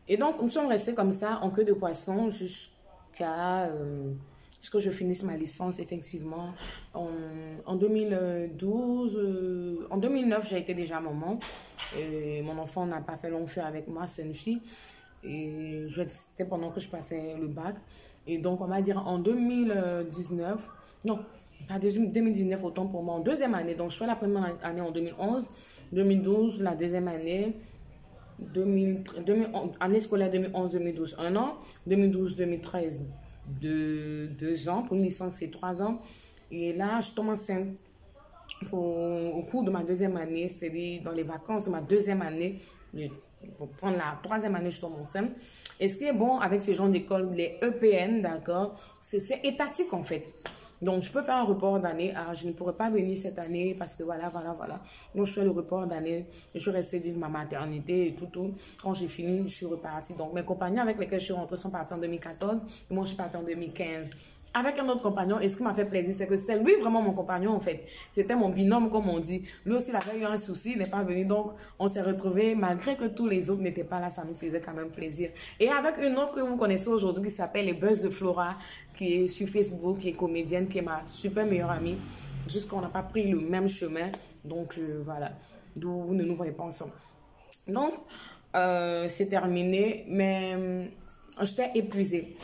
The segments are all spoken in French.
Et donc, nous sommes restés comme ça, en queue de poisson, jusqu'à ce que je finisse ma licence, effectivement. En 2012, en 2009, j'ai été déjà maman. Et mon enfant n'a pas fait long feu avec moi, c'est une fille. Et c'était pendant que je passais le bac. Et donc, on va dire en 2019, non, pas 2019, autant pour moi, en deuxième année. Donc, je fais la première année en 2011, 2012, la deuxième année, année scolaire 2011-2012, 1 an, 2012-2013, 2 ans. Pour une licence, c'est 3 ans. Et là, je tombe enceinte au cours de ma deuxième année, c'est dans les vacances de ma deuxième année. Pour prendre la troisième année, je tombe enceinte. Et ce qui est bon avec ce genre d'école, les EPN, d'accord, c'est étatique en fait. Donc, je peux faire un report d'année. Ah, je ne pourrais pas venir cette année parce que voilà. Donc, je fais le report d'année. Je suis restée vivre ma maternité et tout. Quand j'ai fini, je suis repartie. Donc, mes compagnons avec lesquels je suis rentrée sont partis en 2014. Et moi, je suis partie en 2015. Avec un autre compagnon, et ce qui m'a fait plaisir, c'est que c'était lui vraiment mon compagnon en fait. C'était mon binôme, comme on dit. Lui aussi, il avait eu un souci, il n'est pas venu. Donc, on s'est retrouvés, malgré que tous les autres n'étaient pas là, ça nous faisait quand même plaisir. Et avec une autre que vous connaissez aujourd'hui, qui s'appelle Les Buzz de Flora, qui est sur Facebook, qui est comédienne, qui est ma super meilleure amie. Juste qu'on n'a pas pris le même chemin. Donc, voilà. D'où vous ne nous voyez pas ensemble. Donc, c'est terminé, mais j'étais épuisée.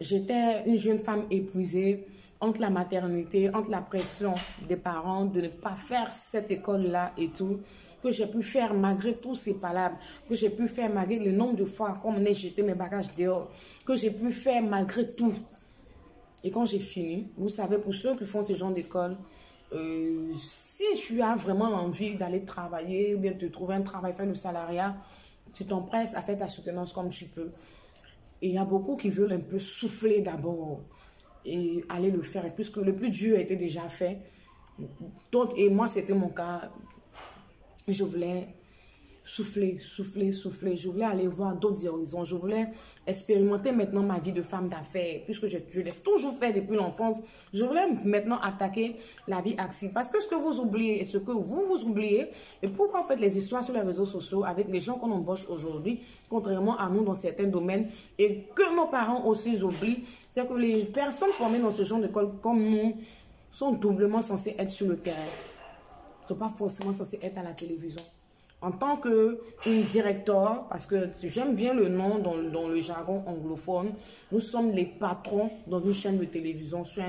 J'étais une jeune femme épuisée entre la maternité, entre la pression des parents de ne pas faire cette école-là et tout, que j'ai pu faire malgré tous ces palabres, que j'ai pu faire malgré le nombre de fois qu'on m'ait jeté mes bagages dehors, que j'ai pu faire malgré tout. Et quand j'ai fini, vous savez, pour ceux qui font ce genre d'école, si tu as vraiment envie d'aller travailler ou bien te trouver un travail, faire le salariat, tu t'empresses à faire ta soutenance comme tu peux. Et il y a beaucoup qui veulent un peu souffler d'abord et aller le faire. Et puisque le plus dur a été déjà fait, donc, et moi c'était mon cas, je voulais souffler. Je voulais aller voir d'autres horizons. Je voulais expérimenter maintenant ma vie de femme d'affaires. Puisque je l'ai toujours fait depuis l'enfance. Je voulais maintenant attaquer la vie active. Parce que ce que vous oubliez et ce que vous oubliez, et pourquoi en fait les histoires sur les réseaux sociaux avec les gens qu'on embauche aujourd'hui, contrairement à nous dans certains domaines, et que nos parents aussi oublient, c'est que les personnes formées dans ce genre d'école comme nous sont doublement censées être sur le terrain. Ils ne sont pas forcément censés être à la télévision. En tant qu'une directeur, parce que j'aime bien le nom dans le jargon anglophone, nous sommes les patrons dans une chaîne de télévision, sur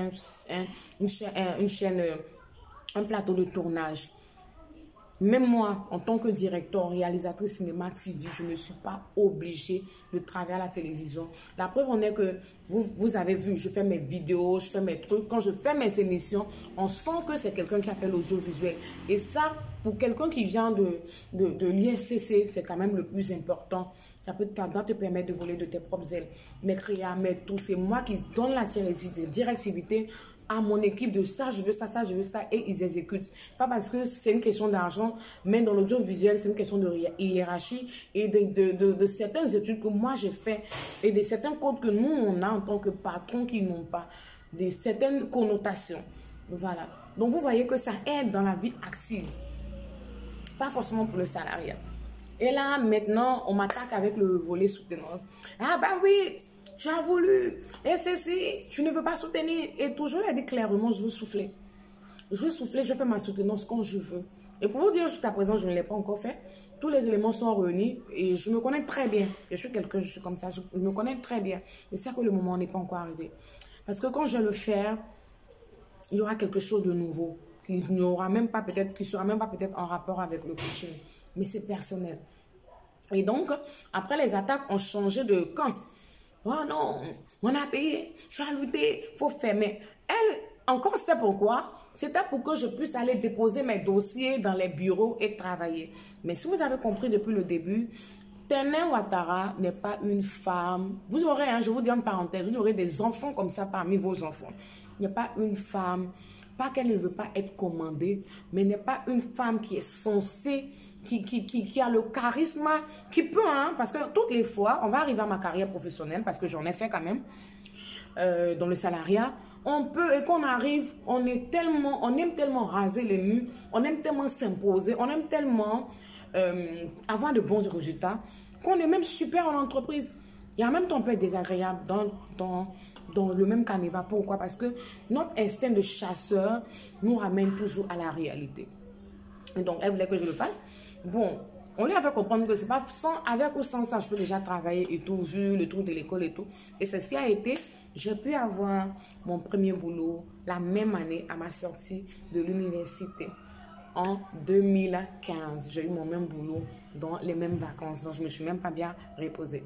un plateau de tournage. Même moi, en tant que directeur, réalisatrice cinéma TV, je ne suis pas obligée de travailler à la télévision. La preuve en est que vous avez vu, je fais mes vidéos, je fais mes trucs. Quand je fais mes émissions, on sent que c'est quelqu'un qui a fait l'audiovisuel. Et ça, pour quelqu'un qui vient de l'ISCC, c'est quand même le plus important. Ça doit te permettre de voler de tes propres ailes. Mes créas, mes tout, c'est moi qui donne la directivité à mon équipe de ça, je veux ça, je veux ça, et ils exécutent. Pas parce que c'est une question d'argent, mais dans l'audiovisuel, c'est une question de hiérarchie et de certaines études que moi j'ai fait et de certains codes que nous, on a en tant que patrons qui n'ont pas, de certaines connotations. Voilà. Donc, vous voyez que ça aide dans la vie active. Pas forcément pour le salariat. Et là, maintenant, on m'attaque avec le volet soutenance. Ah, bah oui! Tu as voulu, et ceci, tu ne veux pas soutenir. Et toujours, elle a dit clairement, je veux souffler. Je veux souffler, je fais ma soutenance quand je veux. Et pour vous dire, jusqu'à présent, je ne l'ai pas encore fait. Tous les éléments sont réunis et je me connais très bien. Je suis quelqu'un, je suis comme ça, je me connais très bien. Je sais que le moment n'est pas encore arrivé. Parce que quand je vais le faire, il y aura quelque chose de nouveau. Qui sera même pas peut-être en rapport avec le coaching. Mais c'est personnel. Et donc, après les attaques ont changé de camp. Oh non, on a payé, tu as lutté, il faut faire. Mais elle, encore c'était pourquoi? C'était pour que je puisse aller déposer mes dossiers dans les bureaux et travailler. Mais si vous avez compris depuis le début, Ténè Ouattara n'est pas une femme. Vous aurez, je vous dis en parenthèse, vous aurez des enfants comme ça parmi vos enfants. Il n'est pas une femme, pas qu'elle ne veut pas être commandée, mais n'est pas une femme qui est censée... Qui a le charisme, qui peut, parce que toutes les fois, on va arriver à ma carrière professionnelle, parce que j'en ai fait quand même, dans le salariat, on peut, et qu'on arrive, on aime tellement raser les murs, on aime tellement s'imposer, on aime tellement avoir de bons résultats, qu'on est même super en entreprise. Il y a même temps peut être désagréable dans le même canevas. Pourquoi? Parce que notre instinct de chasseur nous ramène toujours à la réalité. Et donc, elle voulait que je le fasse. Bon, on lui a fait comprendre que c'est pas avec ou sans ça, je peux déjà travailler et tout, vu le truc de l'école et tout. Et c'est ce qui a été, j'ai pu avoir mon premier boulot la même année à ma sortie de l'université. En 2015, j'ai eu mon même boulot dans les mêmes vacances. Donc, je ne me suis même pas bien reposée.